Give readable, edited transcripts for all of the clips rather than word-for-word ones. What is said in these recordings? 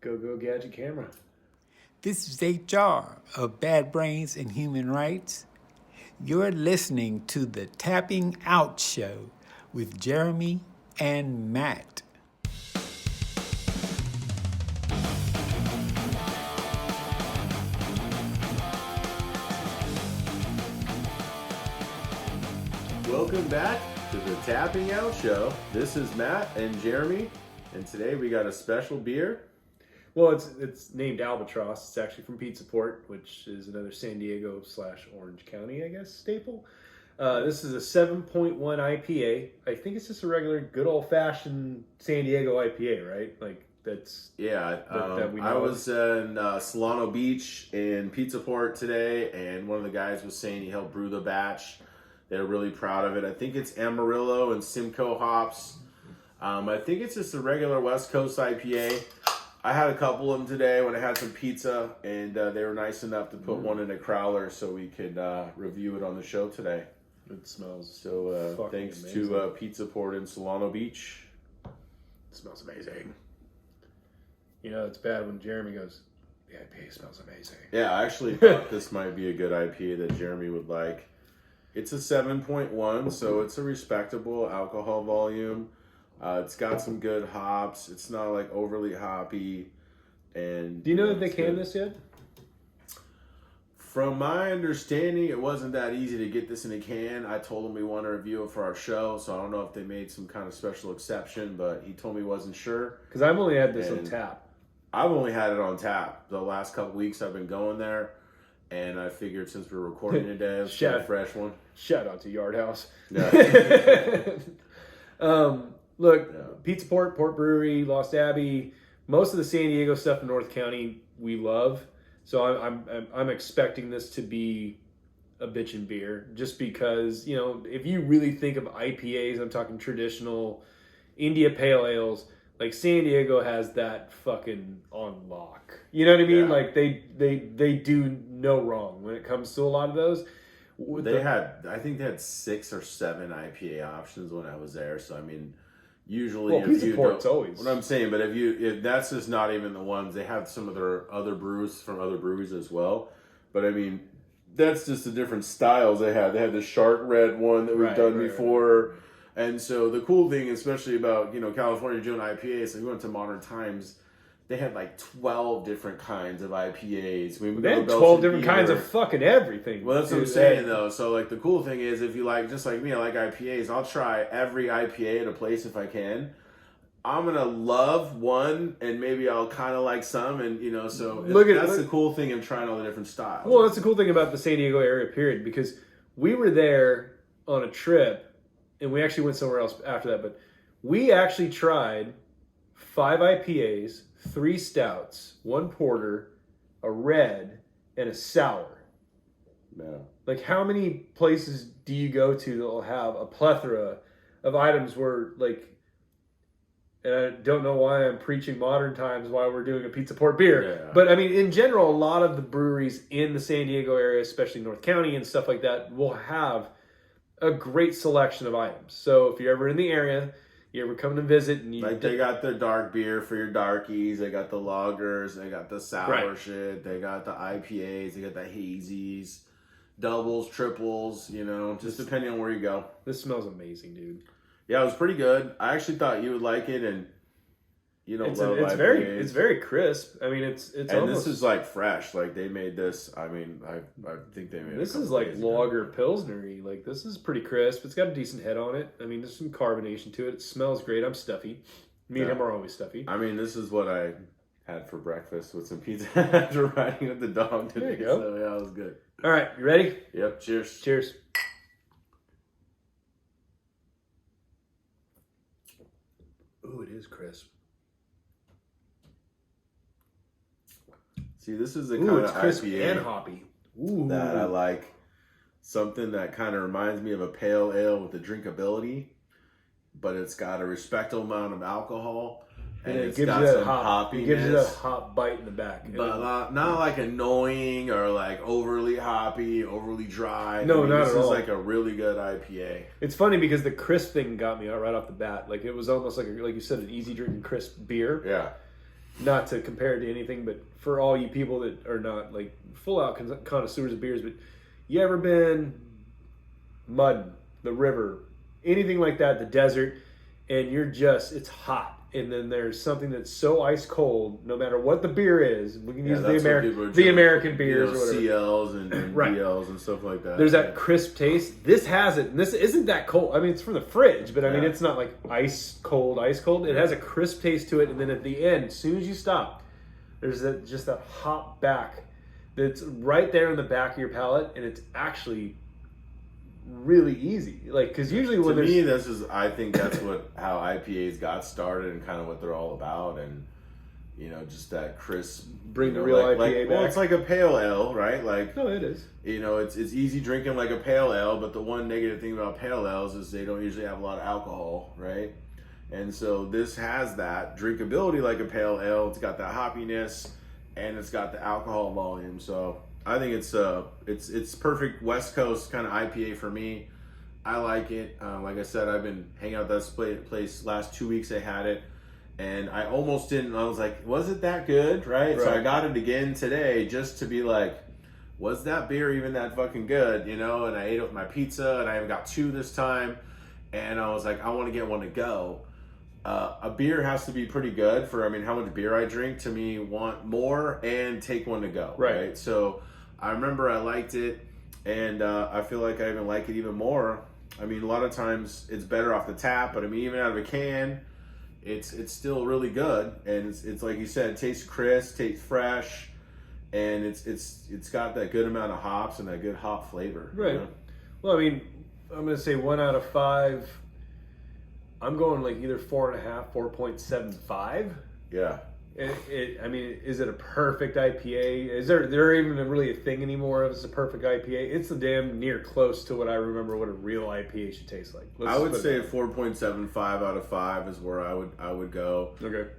Go gadget camera. This is HR of Bad Brains and Human Rights. You're listening to the Tapping Out Show with Jeremy and Matt. Welcome back to the Tapping Out Show. This is Matt and Jeremy, and today we got a special beer. Well, it's named Albatross. It's actually from Pizza Port, which is another San Diego / Orange County, I guess, staple. This is a 7.1 IPA. I think it's just a regular, good old-fashioned San Diego IPA, right? Like, that's... Yeah, that we know I of. was in Solano Beach in Pizza Port today, and one of the guys was saying he helped brew the batch. They're really proud of it. I think it's Amarillo and Simcoe hops. I think it's just a regular West Coast IPA. I had a couple of them today when I had some pizza, and they were nice enough to put one in a crowler so we could review it on the show today. It smells So thanks amazing. to Pizza Port in Solano Beach. It smells amazing. You know, it's bad when Jeremy goes, the IPA smells amazing. Yeah, I actually thought this might be a good IPA that Jeremy would like. It's a 7.1, so it's a respectable alcohol volume. It's got some good hops. It's not like overly hoppy. And Do you know that they it's canned good. this yet? From my understanding, it wasn't that easy to get this in a can. I told him we want to review it for our show, so I don't know if they made some kind of special exception, but he told me he wasn't sure. Because I've only had this on And- tap. I've only had it on tap. The last couple weeks I've been going there, and I figured since we're recording today, let's get a Shut- fresh one. Shout out to Yard House. Yeah. Look, Yeah. Pizza Port, Port Brewery, Lost Abbey, most of the San Diego stuff in North County we love. So I'm expecting this to be a bitchin' beer, just because, you know, if you really think of IPAs, I'm talking traditional India Pale Ales. Like, San Diego has that fucking on lock. You know what I mean? Yeah. Like, they do no wrong when it comes to a lot of those. I think they had 6 or 7 IPA options when I was there. So I mean, usually Well, Pizza Port's always. what I'm saying, but if that's just not even the ones, they have some of their other brews from other breweries as well. But I mean, that's just the different styles they had. They had the shark red one that we've done before. And so the cool thing, especially about, you know, California doing IPAs, like we went to Modern Times, they had like 12 different kinds of IPAs. They had 12 different kinds of fucking everything. Well, that's what I'm dude. saying, though. So, like, the cool thing is, if you like, just like me, I like IPAs, I'll try every IPA at a place if I can. I'm going to love one, and maybe I'll kind of like some, and, you know, so that's the cool thing of trying all the different styles. Well, that's the cool thing about the San Diego area, period, because we were there on a trip, and we actually went somewhere else after that, but we actually tried 5 IPAs, 3 stouts, 1 porter, a red, and a sour. Yeah. Like, how many places do you go to that will have a plethora of items where, like, and I don't know why I'm preaching Modern Times while we're doing a Pizza Port beer. Yeah. But, I mean, in general, a lot of the breweries in the San Diego area, especially North County and stuff like that, will have a great selection of items. So if you're ever in the area, you ever come to visit, and you... Like, they got the dark beer for your darkies, they got the lagers, they got the sour Right. shit, they got the IPAs, they got the hazies, doubles, triples, you know, just depending on where you go. This smells amazing, dude. Yeah, it was pretty good. I actually thought you would like it, and you don't love IPAs. It's very crisp. I mean, it's And almost... this is like fresh. Like they made this. I mean, I think they made. This it a is couple like days ago. lager pilsnery. Like, this is pretty crisp. It's got a decent head on it. I mean, there's some carbonation to it. It smells great. I'm stuffy. Me and Yeah. him are always stuffy. I mean, this is what I had for breakfast with some pizza after riding with the dog today. There you go. So yeah, it was good. All right, you ready? Yep. Cheers. Cheers. Ooh, it is crisp. See, this is the Ooh, kind it's of crisp IPA and hoppy. Ooh. that I like. Something that kind of reminds me of a pale ale with the drinkability, but it's got a respectable amount of alcohol. And it it's gives got you that some hop. It hoppiness. gives you that hop bite in the back. But not like annoying or like overly hoppy, overly dry. No, not this at is all. like a really good IPA. It's funny because the crisp thing got me right off the bat. Like, it was almost like you said, an easy drinking crisp beer. Yeah. not to compare it to anything, but for all you people that are not like full out connoisseurs of beers, but you ever been mud, the river, anything like that, the desert, and it's hot. And then there's something that's so ice cold, no matter what the beer is. We can use the American beers or whatever. CLs and Right. BLs and stuff like that. There's that crisp taste. This has it. And this isn't that cold. I mean, it's from the fridge, but I mean, it's not like ice cold. It has a crisp taste to it. And then at the end, as soon as you stop, there's just that hop back that's right there in the back of your palate. And it's actually really easy, like, because usually when I think that's how IPAs got started and kind of what they're all about, and just that crisp, bring the real IPA back. Well, it's like a pale ale, right? Like, no, it is. It's easy drinking like a pale ale, but the one negative thing about pale ales is they don't usually have a lot of alcohol, right? And so this has that drinkability like a pale ale. It's got that hoppiness, and it's got the alcohol volume. So I think it's perfect West Coast kind of IPA for me. I like it. Like I said, I've been hanging out at that place last 2 weeks. I had it, and I almost didn't. I was like, was it that good? Right? So I got it again today just to be like, was that beer even that fucking good? And I ate it with my pizza, and I even got 2 this time. And I was like, I want to get one to go. A beer has to be pretty good for, how much beer I drink to me want more and take one to go. Right? So I remember I liked it, and I feel like I even like it even more. A lot of times it's better off the tap, but even out of a can, it's still really good. And it's like you said, it tastes crisp, tastes fresh, and it's got that good amount of hops and that good hop flavor. Right. Well, I'm gonna say 1 out of 5. I'm going like either 4.5, 4.75. Yeah. Is it a perfect IPA? Is there even really a thing anymore of it's a perfect IPA? It's a damn near close to what I remember what a real IPA should taste like. I would say a 4.75 out of 5 is where I would go. Okay.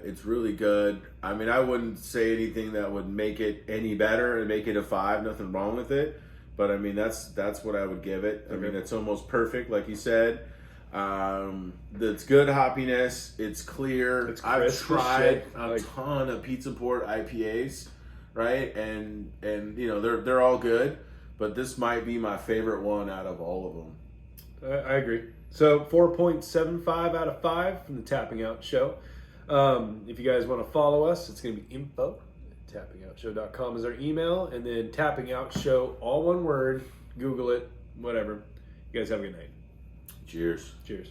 It's really good. I wouldn't say anything that would make it any better and make it a 5. Nothing wrong with it. But that's what I would give it. Okay. It's almost perfect, like you said. It's good hoppiness. It's clear. I've tried a ton of Pizza Port IPAs, right? And they're all good, but this might be my favorite one out of all of them. I agree. So 4.75 out of 5 from the Tapping Out Show. If you guys want to follow us, it's going to be info@tappingoutshow.com is our email, and then Tapping Out Show, all one word. Google it, whatever. You guys have a good night. Cheers. Cheers.